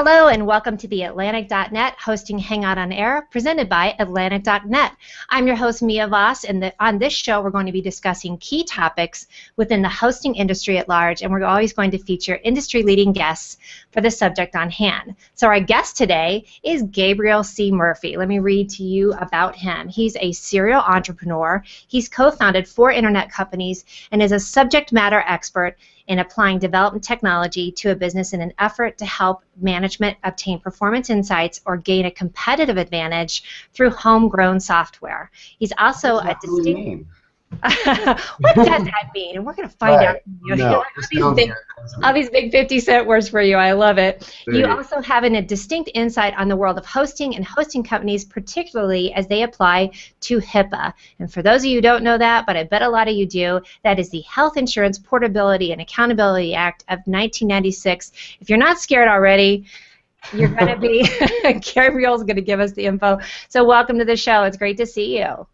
Hello and welcome to the Atlantic.Net hosting Hangout on Air presented by Atlantic.Net. I'm your host Mia Voss, and on this show we're going to be discussing key topics within the hosting industry at large, and we're always going to feature industry-leading guests for the subject on hand. So our guest today is Gabriel C. Murphy. Let me read to you about him. He's a serial entrepreneur. He's co-founded 4 internet companies and is a subject matter expert in applying development technology to a business in an effort to help management obtain performance insights or gain a competitive advantage through homegrown software. He's also a distinct... What does that mean? And we're going to find out from you. No, all these big 50-cent words for you. I love it. You also have a distinct insight on the world of hosting and hosting companies, particularly as they apply to HIPAA. And for those of you who don't know that, but I bet a lot of you do, that is the Health Insurance Portability and Accountability Act of 1996. If you're not scared already, you're going to be... Gabriel's going to give us the info. So welcome to the show. It's great to see you.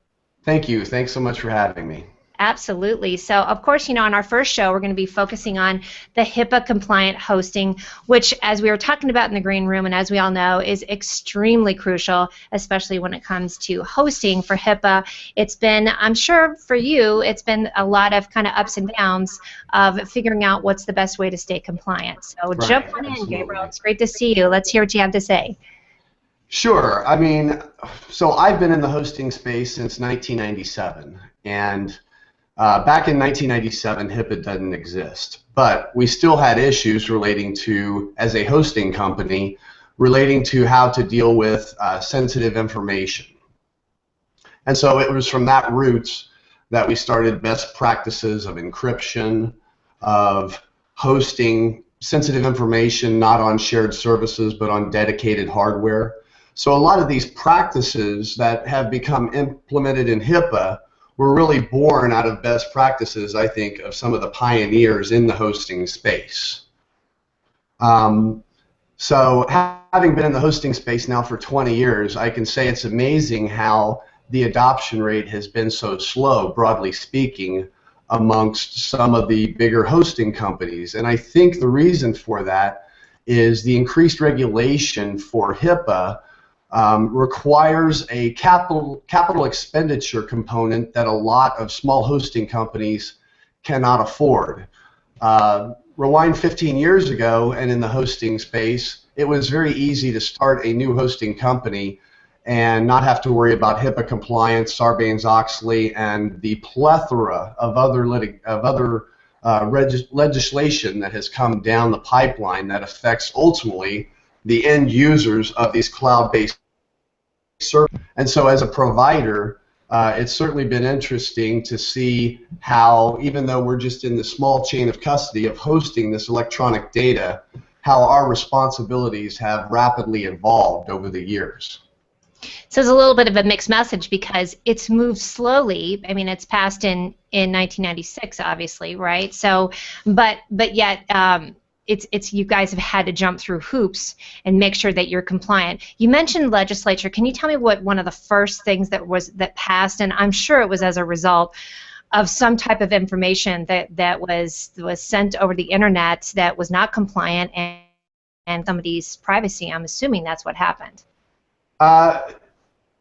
Thank you. Thanks so much for having me. Absolutely. So, of course, on our first show, we're going to be focusing on the HIPAA compliant hosting, which, as we were talking about in the green room, and as we all know, is extremely crucial, especially when it comes to hosting for HIPAA. It's been, I'm sure for you, it's been a lot of kind of ups and downs of figuring out what's the best way to stay compliant. So jump on in, Gabriel. It's great to see you. Let's hear what you have to say. Sure. I mean, so I've been in the hosting space since 1997, and back in 1997, HIPAA doesn't exist, but we still had issues relating to, as a hosting company, relating to how to deal with sensitive information. And so it was from that roots that we started best practices of encryption, of hosting sensitive information not on shared services but on dedicated hardware. So a lot of these practices that have become implemented in HIPAA were really born out of best practices, I think, of some of the pioneers in the hosting space. So having been in the hosting space now for 20 years, I can say it's amazing how the adoption rate has been so slow, broadly speaking, amongst some of the bigger hosting companies. And I think the reason for that is the increased regulation for HIPAA requires a capital expenditure component that a lot of small hosting companies cannot afford. Rewind 15 years ago, and in the hosting space, it was very easy to start a new hosting company and not have to worry about HIPAA compliance, Sarbanes-Oxley, and the plethora of other legislation that has come down the pipeline that affects ultimately the end users of these cloud-based services. And so as a provider, it's certainly been interesting to see how, even though we're just in the small chain of custody of hosting this electronic data, how our responsibilities have rapidly evolved over the years. So it's a little bit of a mixed message because it's moved slowly. I mean, it's passed in 1996, obviously, right? So, but yet, it's you guys have had to jump through hoops and make sure that you're compliant. You mentioned legislature. Can you tell me what one of the first things that passed? And I'm sure it was as a result of some type of information that was sent over the internet that was not compliant and somebody's privacy. I'm assuming that's what happened.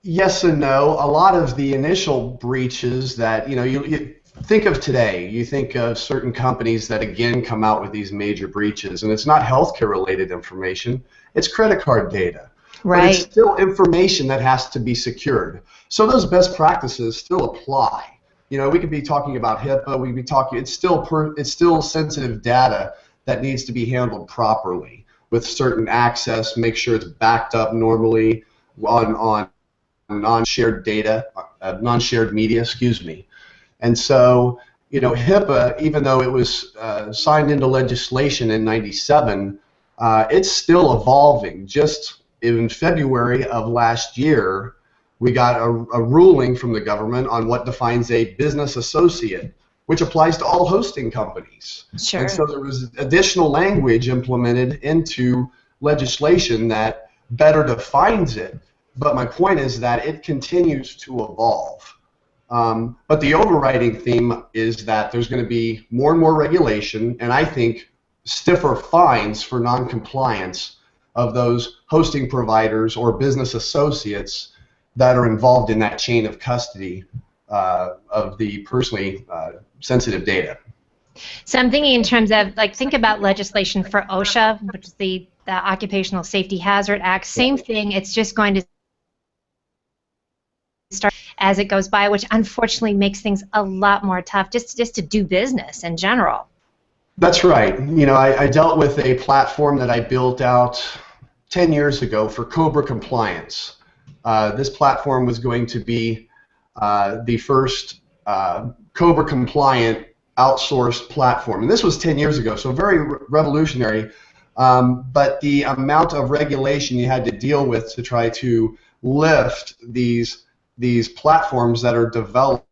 Yes and no. A lot of the initial breaches that you think of today, you think of certain companies that again come out with these major breaches, and it's not healthcare related information, it's credit card data. Right. But it's still information that has to be secured. So those best practices still apply. We could be talking about HIPAA, we could be talking, it's still sensitive data that needs to be handled properly with certain access, make sure it's backed up normally on non-shared data, non-shared media, excuse me. And so, HIPAA, even though it was signed into legislation in '97, it's still evolving. Just in February of last year, we got a ruling from the government on what defines a business associate, which applies to all hosting companies. Sure. And so there was additional language implemented into legislation that better defines it. But my point is that it continues to evolve. But the overriding theme is that there's going to be more and more regulation, and I think stiffer fines for noncompliance of those hosting providers or business associates that are involved in that chain of custody of the personally sensitive data. So I'm thinking in terms of, like, think about legislation for OSHA, which is the Occupational Safety Hazard Act. Same thing, it's just going to start as it goes by, which unfortunately makes things a lot more tough just to do business in general. That's right. You know, I dealt with a platform that I built out 10 years ago for COBRA compliance. This platform was going to be the first COBRA compliant outsourced platform. And this was 10 years ago, so very revolutionary. But the amount of regulation you had to deal with to try to lift these platforms that are developed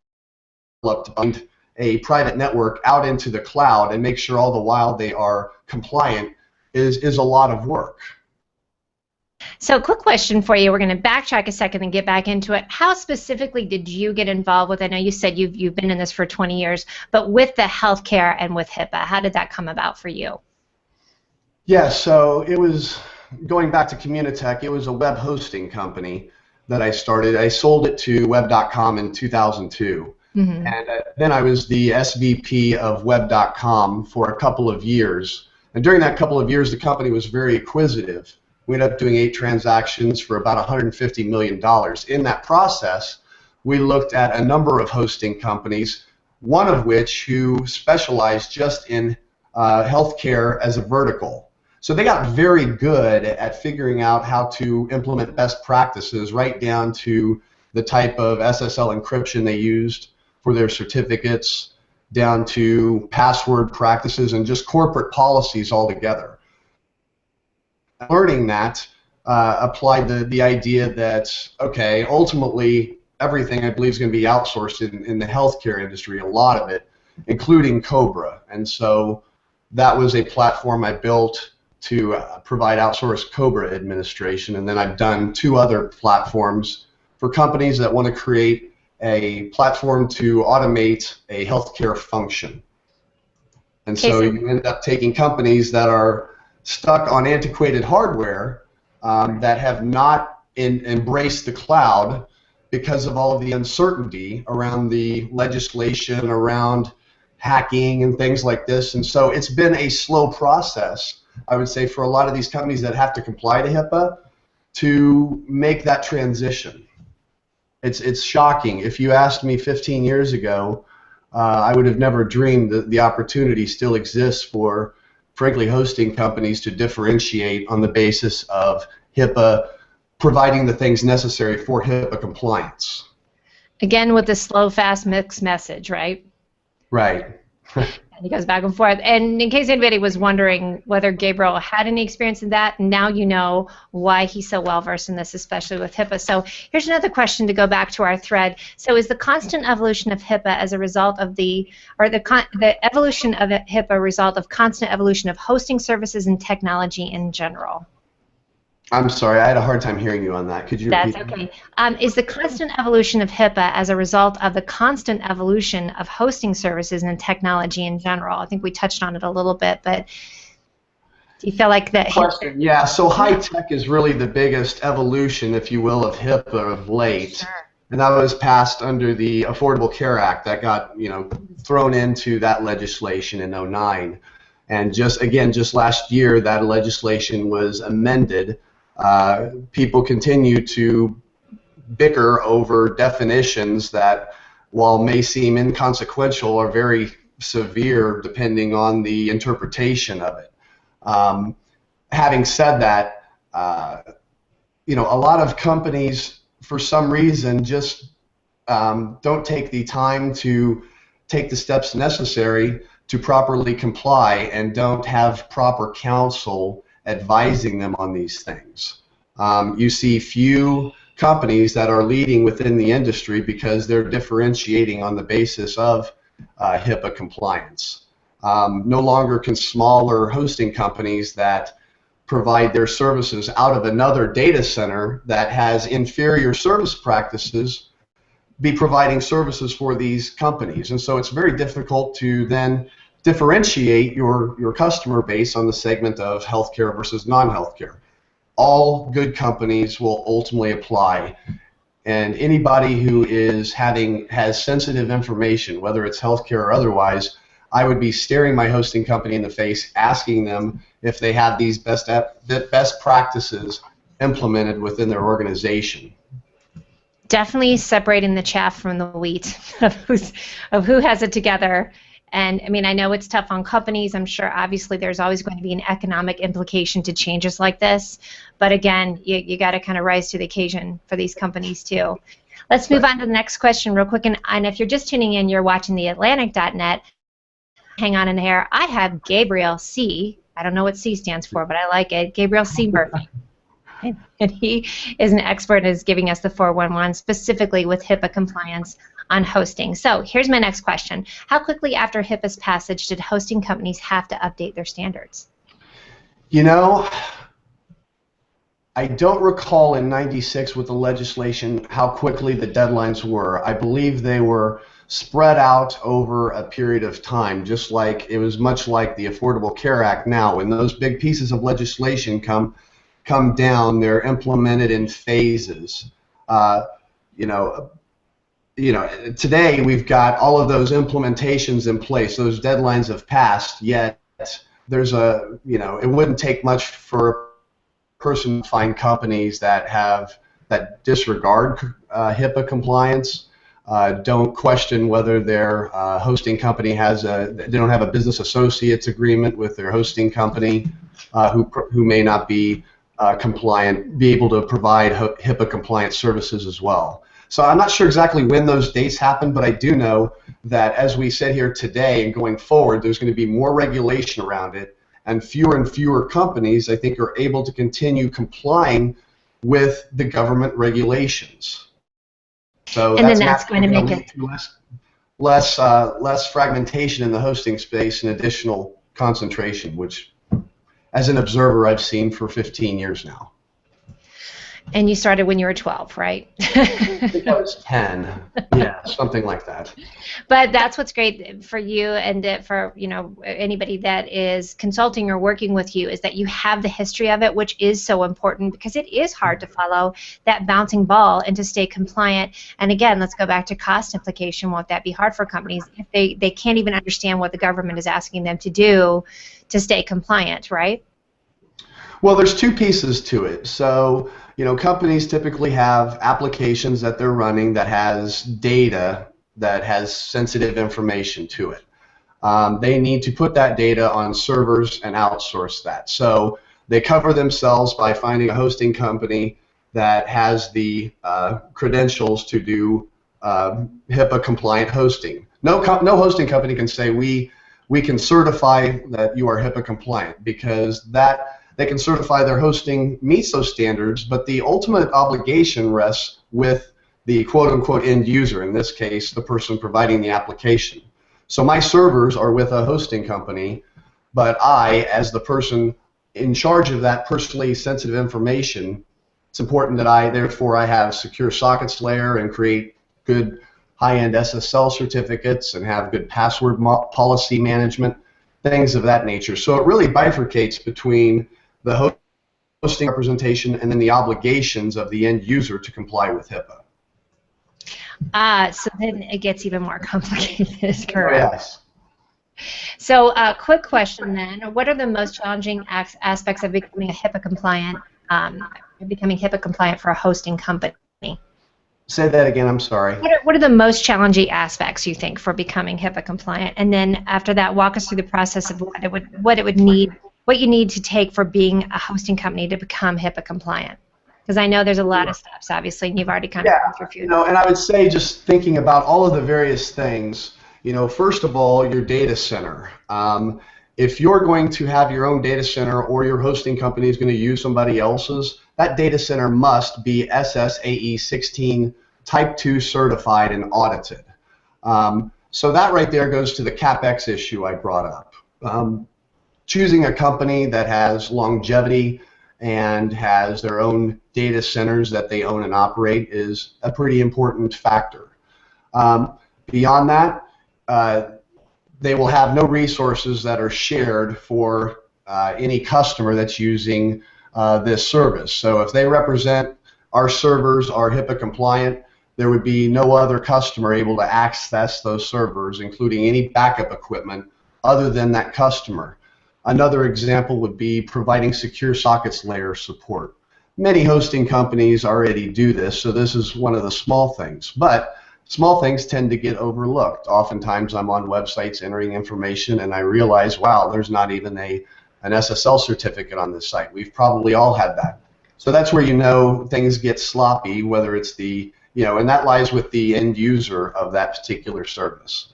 on a private network out into the cloud and make sure all the while they are compliant is a lot of work. So, quick question for you. We're going to backtrack a second and get back into it. How specifically did you get involved with? I know you said you've been in this for 20 years, but with the healthcare and with HIPAA, how did that come about for you? Yeah, so it was going back to Communitech. It was a web hosting company that I started. I sold it to web.com in 2002. Mm-hmm. And then I was the SVP of web.com for a couple of years. And during that couple of years, the company was very acquisitive. We ended up doing 8 transactions for about $150 million. In that process, we looked at a number of hosting companies, one of which who specialized just in healthcare as a vertical. So they got very good at figuring out how to implement best practices right down to the type of SSL encryption they used for their certificates, down to password practices and just corporate policies altogether. Learning that applied the idea that, okay, ultimately everything I believe is going to be outsourced in the healthcare industry, a lot of it, including COBRA. And so that was a platform I built to provide outsourced COBRA administration. And then I've done 2 other platforms for companies that want to create a platform to automate a healthcare function. And so you end up taking companies that are stuck on antiquated hardware that have not embraced the cloud because of all of the uncertainty around the legislation, around hacking and things like this. And so it's been a slow process, I would say, for a lot of these companies that have to comply to HIPAA to make that transition. It's shocking. If you asked me 15 years ago, I would have never dreamed that the opportunity still exists for, frankly, hosting companies to differentiate on the basis of HIPAA providing the things necessary for HIPAA compliance. Again, with the slow, fast, mixed message, right? Right. And he goes back and forth. And in case anybody was wondering whether Gabriel had any experience in that, now you know why he's so well versed in this, especially with HIPAA. So here's another question to go back to our thread. So is the constant evolution of HIPAA as a result of the evolution of HIPAA a result of constant evolution of hosting services and technology in general? I'm sorry, I had a hard time hearing you on that. Could you repeat? That's okay. Is the constant evolution of HIPAA as a result of the constant evolution of hosting services and technology in general? I think we touched on it a little bit, but do you feel like that? Question. Yeah, so high tech is really the biggest evolution, if you will, of HIPAA of late. Sure. And that was passed under the Affordable Care Act that got, thrown into that legislation in 2009. And just last year, that legislation was amended. People continue to bicker over definitions that, while may seem inconsequential, are very severe depending on the interpretation of it. Having said that, a lot of companies, for some reason, just don't take the time to take the steps necessary to properly comply and don't have proper counsel advising them on these things. You see few companies that are leading within the industry because they're differentiating on the basis of HIPAA compliance. No longer can smaller hosting companies that provide their services out of another data center that has inferior service practices be providing services for these companies. And so it's very difficult to then differentiate your customer base on the segment of healthcare versus non-healthcare. all good companies will ultimately apply. And anybody who has sensitive information, whether it's healthcare or otherwise, I would be staring my hosting company in the face, asking them if they have these best practices implemented within their organization. Definitely separating the chaff from the wheat of who has it together. And I mean, I know it's tough on companies. I'm sure obviously there's always going to be an economic implication to changes like this. But again, you got to kind of rise to the occasion for these companies too. Let's move on to the next question real quick. And if you're just tuning in, you're watching the Atlantic.Net. Hang on in there. I have Gabriel C. I don't know what C stands for, but I like it. Gabriel C. Murphy. And he is an expert and is giving us the 411 specifically with HIPAA compliance on hosting. So here's my next question. How quickly after HIPAA's passage did hosting companies have to update their standards? You know, I don't recall in '96 with the legislation how quickly the deadlines were. I believe they were spread out over a period of time, just like it was much like the Affordable Care Act now. When those big pieces of legislation come down, they're implemented in phases. Today we've got all of those implementations in place. Those deadlines have passed, yet there's it wouldn't take much for a person to find companies that disregard HIPAA compliance, don't question whether their hosting company they don't have a business associates agreement with their hosting company, who may not be be able to provide HIPAA compliant services as well. So I'm not sure exactly when those dates happen, but I do know that as we sit here today and going forward, there's going to be more regulation around it, and fewer companies, I think, are able to continue complying with the government regulations. So that's going to make it less fragmentation in the hosting space and additional concentration, which, as an observer, I've seen for 15 years now. And you started when you were 12, right? I think I was 10. Yeah, something like that. But that's what's great for you and for anybody that is consulting or working with you, is that you have the history of it, which is so important, because it is hard to follow that bouncing ball and to stay compliant. And again, let's go back to cost implication. Won't that be hard for companies if they can't even understand what the government is asking them to do to stay compliant, right? Well, there's two pieces to it. So, companies typically have applications that they're running that has data that has sensitive information to it. They need to put that data on servers and outsource that. So they cover themselves by finding a hosting company that has the credentials to do HIPAA compliant hosting. No hosting company can say we can certify that you are HIPAA compliant, because they can certify their hosting meets those standards, but the ultimate obligation rests with the quote-unquote end user, in this case, the person providing the application. So my servers are with a hosting company, but I, as the person in charge of that personally sensitive information, it's important that therefore I have secure sockets layer and create good high-end SSL certificates and have good password policy management, things of that nature. So it really bifurcates between the hosting representation and then the obligations of the end user to comply with HIPAA. So then it gets even more complicated, correct? Oh, yes. So quick question then, what are the most challenging aspects of becoming a HIPAA compliant for a hosting company? Say that again, I'm sorry. What are the most challenging aspects, you think, for becoming HIPAA compliant? And then after that, walk us through the process of what you need to take for being a hosting company to become HIPAA compliant. Because I know there's a lot of steps, obviously, and you've already kind of gone through a few. And I would say, just thinking about all of the various things, first of all, your data center. If you're going to have your own data center or your hosting company is going to use somebody else's, that data center must be SSAE 16 Type 2 certified and audited. So that right there goes to the CapEx issue I brought up. Choosing a company that has longevity and has their own data centers that they own and operate is a pretty important factor. Beyond that, they will have no resources that are shared for any customer that's using this service. So if they represent our servers are HIPAA compliant, there would be no other customer able to access those servers, including any backup equipment, other than that customer. Another example would be providing secure sockets layer support. Many hosting companies already do this, so this is one of the small things. But small things tend to get overlooked. Oftentimes I'm on websites entering information and I realize, wow, there's not even an SSL certificate on this site. We've probably all had that. So that's where you know things get sloppy, whether it's the, and that lies with the end user of that particular service.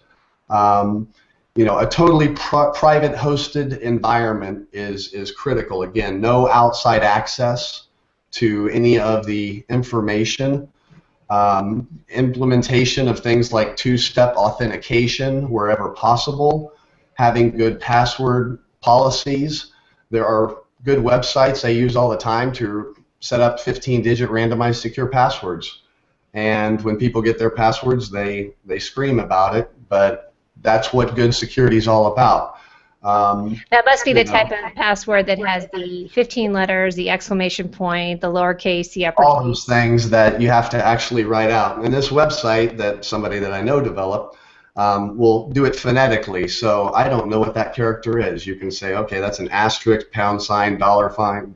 A totally private hosted environment is critical. Again, no outside access to any of the information. Implementation of things like two-step authentication wherever possible, having good password policies. There are good websites I use all the time to set up 15-digit randomized secure passwords. And when people get their passwords, they scream about it, but that's what good security is all about. That must be the type of password that has the 15 letters, the exclamation point, the lowercase, the uppercase. All those things that you have to actually write out. And this website that somebody that I know developed will do it phonetically, so I don't know what that character is. You can say, okay, that's an asterisk, pound sign, dollar sign,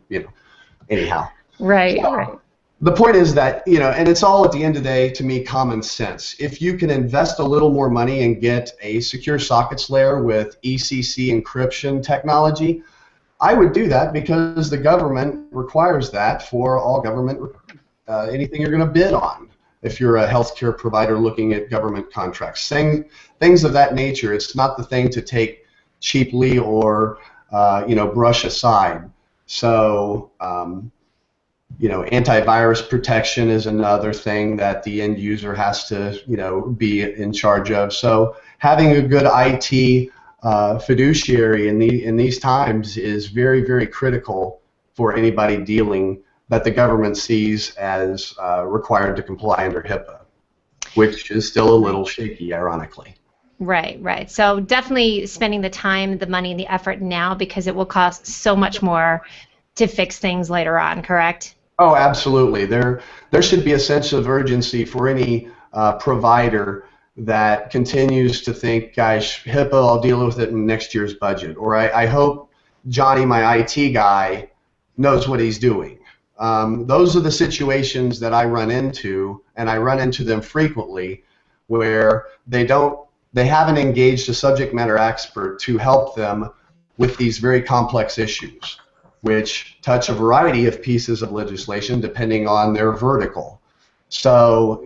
anyhow. Right, so, right. The point is that, and it's all at the end of the day, to me, common sense. If you can invest a little more money and get a secure sockets layer with ECC encryption technology, I would do that because the government requires that for all government, anything you're going to bid on. If you're a healthcare provider looking at government contracts, things of that nature, it's not the thing to take cheaply or brush aside. So antivirus protection is another thing that the end user has to be in charge of. So having a good IT fiduciary in these times is very, very critical for anybody dealing that the government sees as required to comply under HIPAA, which is still a little shaky, ironically. Right, right. So definitely spending the time, the money, and the effort now because it will cost so much more to fix things later on, correct? Oh, absolutely. There should be a sense of urgency for any provider that continues to think, gosh, HIPAA, I'll deal with it in next year's budget. Or I hope Johnny, my IT guy, knows what he's doing. Those are the situations that I run into, and I run into them frequently, where they haven't engaged a subject matter expert to help them with these very complex issues, which touch a variety of pieces of legislation depending on their vertical. So,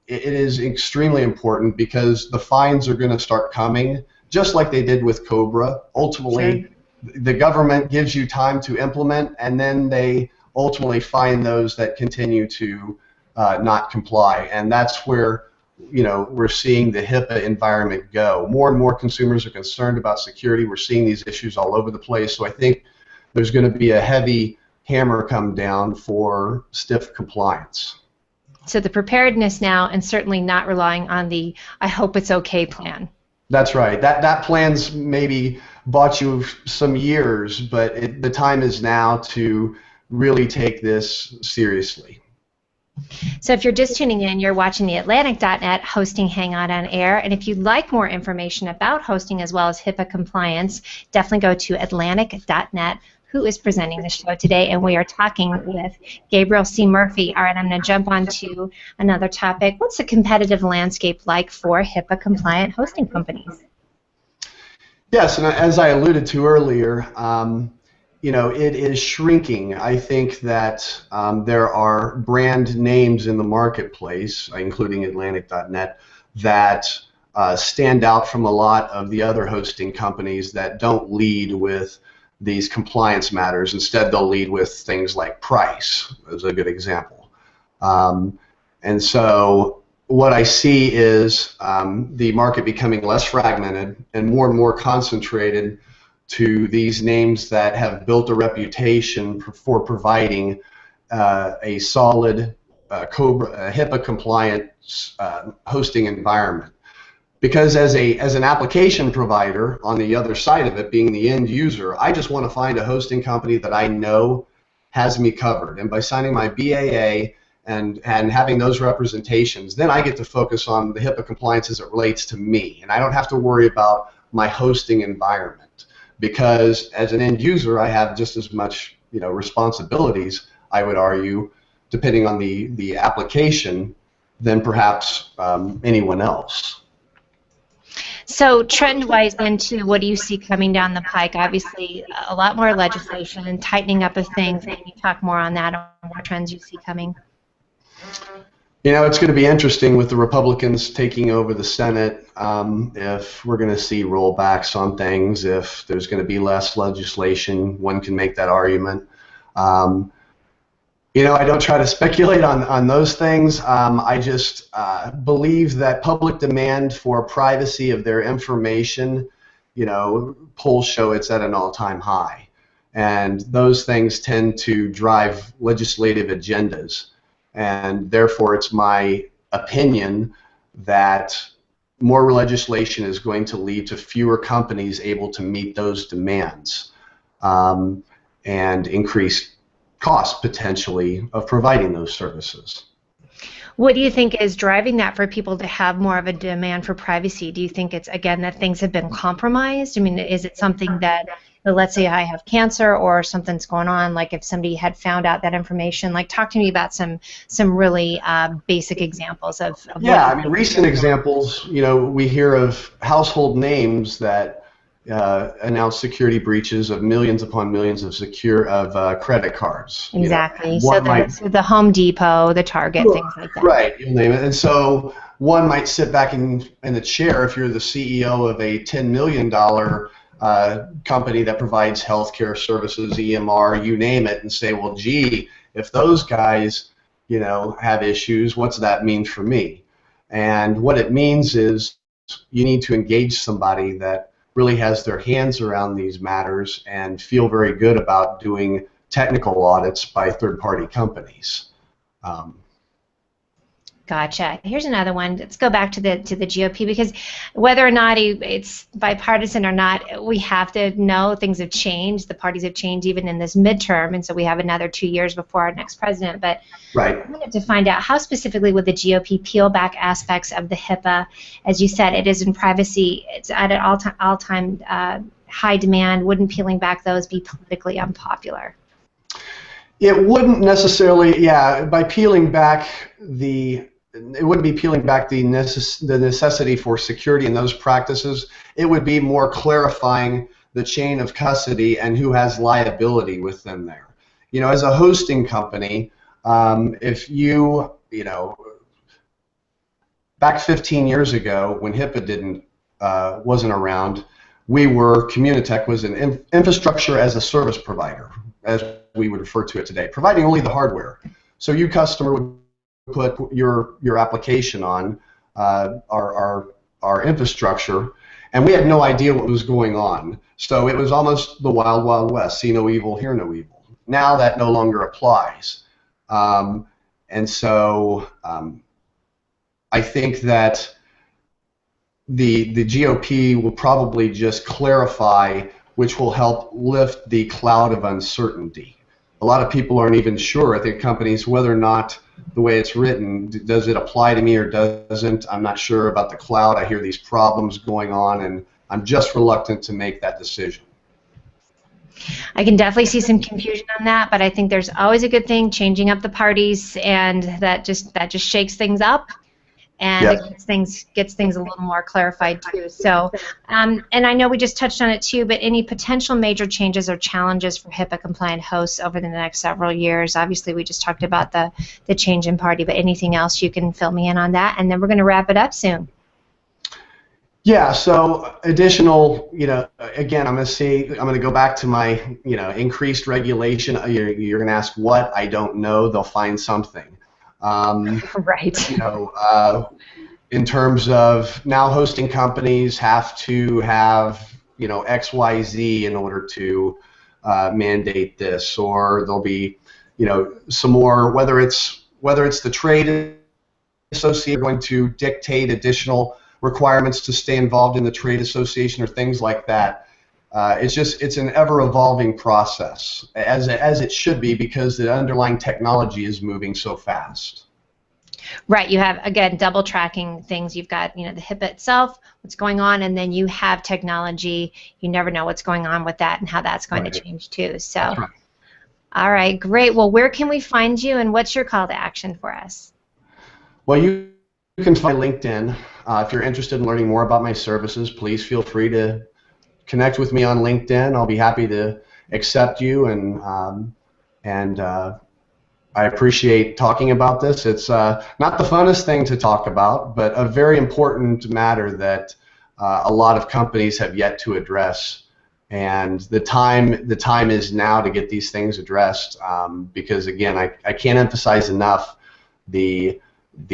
it is extremely important because the fines are going to start coming, just like they did with COBRA. Ultimately, sure, the government gives you time to implement, and then they ultimately fine those that continue to not comply. And that's where we're seeing the HIPAA environment go. More and more consumers are concerned about security. We're seeing these issues all over the place. So I think there's going to be a heavy hammer come down for stiff compliance. So the preparedness now, and certainly not relying on the I hope it's okay plan. That's right. That plan's maybe bought you some years, but the time is now to really take this seriously. So if you're just tuning in, you're watching the Atlantic.Net hosting Hangout on Air, and if you'd like more information about hosting as well as HIPAA compliance, definitely go to Atlantic.Net, who is presenting the show today, and we are talking with Gabriel C. Murphy. All right, I'm going to jump on to another topic. What's the competitive landscape like for HIPAA compliant hosting companies? Yes, and as I alluded to earlier, it is shrinking. I think that there are brand names in the marketplace, including Atlantic.Net, that stand out from a lot of the other hosting companies that don't lead with these compliance matters. Instead, they'll lead with things like price, as a good example. And so what I see is the market becoming less fragmented and more concentrated to these names that have built a reputation for providing a solid HIPAA-compliant hosting environment. Because as an application provider, on the other side of it, being the end user, I just want to find a hosting company that I know has me covered. And by signing my BAA and having those representations, then I get to focus on the HIPAA compliance as it relates to me. And I don't have to worry about my hosting environment, because as an end user, I have just as much responsibilities, I would argue, depending on the application, than perhaps anyone else. So trend-wise into what do you see coming down the pike? Obviously, a lot more legislation and tightening up of things. Can you talk more on that, or more trends you see coming? It's going to be interesting with the Republicans taking over the Senate, if we're going to see rollbacks on things, if there's going to be less legislation. One can make that argument. I don't try to speculate on those things. I just believe that public demand for privacy of their information, polls show it's at an all-time high. And those things tend to drive legislative agendas. And therefore, it's my opinion that more legislation is going to lead to fewer companies able to meet those demands, and increased cost potentially of providing those services. What do you think is driving that for people to have more of a demand for privacy? Do you think it's, again, that things have been compromised? I mean, is it something that, let's say I have cancer or something's going on, like if somebody had found out that information, like talk to me about some really basic examples of yeah, I mean, recent examples, we hear of household names that announce security breaches of millions upon millions of credit cards. Exactly. So the Home Depot, the Target, things like that. Right, you'll name it. And so one might sit back in the chair if you're the CEO of a $10 million company that provides healthcare services, EMR, you name it, and say, well, gee, if those guys, have issues, what's that mean for me? And what it means is you need to engage somebody that really has their hands around these matters and feel very good about doing technical audits by third-party companies. Gotcha. Here's another one. Let's go back to the GOP, because whether or not it's bipartisan or not, we have to know things have changed. The parties have changed even in this midterm, and so we have another 2 years before our next president. But right. I wanted to find out how specifically would the GOP peel back aspects of the HIPAA. As you said, it is in privacy. It's at an all-time high demand. Wouldn't peeling back those be politically unpopular? It wouldn't necessarily. Yeah, by peeling back it wouldn't be peeling back the necessity for security in those practices. It would be more clarifying the chain of custody and who has liability with them there. As a hosting company, if back 15 years ago when HIPAA wasn't around, Communitech was an infrastructure as a service provider, as we would refer to it today, providing only the hardware. So you customer would put your application on our infrastructure, and we had no idea what was going on. So it was almost the wild, wild west. See no evil, hear no evil. Now that no longer applies. And so I think that the GOP will probably just clarify, which will help lift the cloud of uncertainty. A lot of people aren't even sure, I think, companies, whether or not the way it's written, does it apply to me or doesn't? I'm not sure about the cloud. I hear these problems going on, and I'm just reluctant to make that decision. I can definitely see some confusion on that, but I think there's always a good thing changing up the parties, and that just shakes things up, and Yes. it gets things a little more clarified too. So, and I know we just touched on it too, but any potential major changes or challenges for HIPAA compliant hosts over the next several years? Obviously, we just talked about the change in party, but anything else you can fill me in on that, and then we're going to wrap it up soon. Yeah, so additional, again, I'm going to go back to my, increased regulation. You're going to ask what? I don't know. They'll find something. Right. In terms of now hosting companies have to have, XYZ in order to mandate this, or there'll be, some more, whether it's the trade association going to dictate additional requirements to stay involved in the trade association or things like that. It's an ever-evolving process, as it should be, because the underlying technology is moving so fast. Right. You have, again, double tracking things. You've got, the HIPAA itself, what's going on, and then you have technology. You never know what's going on with that and how that's going to change too. So, That's right. All right, great. Well, where can we find you, and what's your call to action for us? Well, you can find LinkedIn. If you're interested in learning more about my services, please feel free to connect with me on LinkedIn. I'll be happy to accept you, and I appreciate talking about this. It's not the funnest thing to talk about, but a very important matter that a lot of companies have yet to address. And the time is now to get these things addressed, because again, I can't emphasize enough the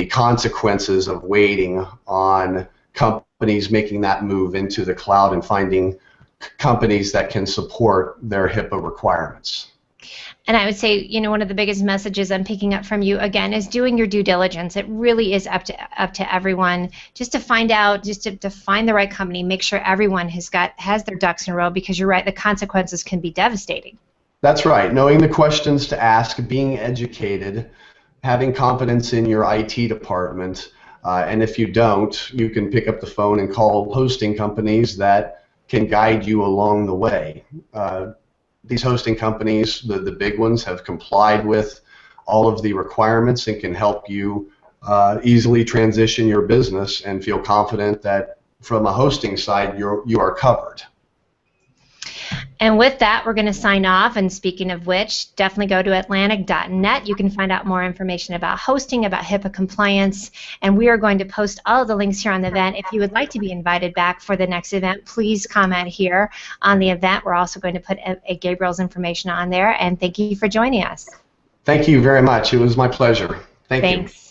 consequences of waiting on companies making that move into the cloud and finding companies that can support their HIPAA requirements. And I would say, one of the biggest messages I'm picking up from you, again, is doing your due diligence. It really is up to everyone, just to find out, just to find the right company, make sure everyone has their ducks in a row, because you're right, the consequences can be devastating. That's right. Knowing the questions to ask, being educated, having confidence in your IT department, and if you don't, you can pick up the phone and call hosting companies that can guide you along the way. These hosting companies, the big ones, have complied with all of the requirements and can help you easily transition your business and feel confident that from a hosting side you are covered. And with that, we're going to sign off. And speaking of which, definitely go to Atlantic.Net. You can find out more information about hosting, about HIPAA compliance, and we are going to post all of the links here on the event. If you would like to be invited back for the next event, please comment here on the event. We're also going to put Gabriel's information on there. And thank you for joining us. Thank you very much. It was my pleasure. Thank you. Thanks.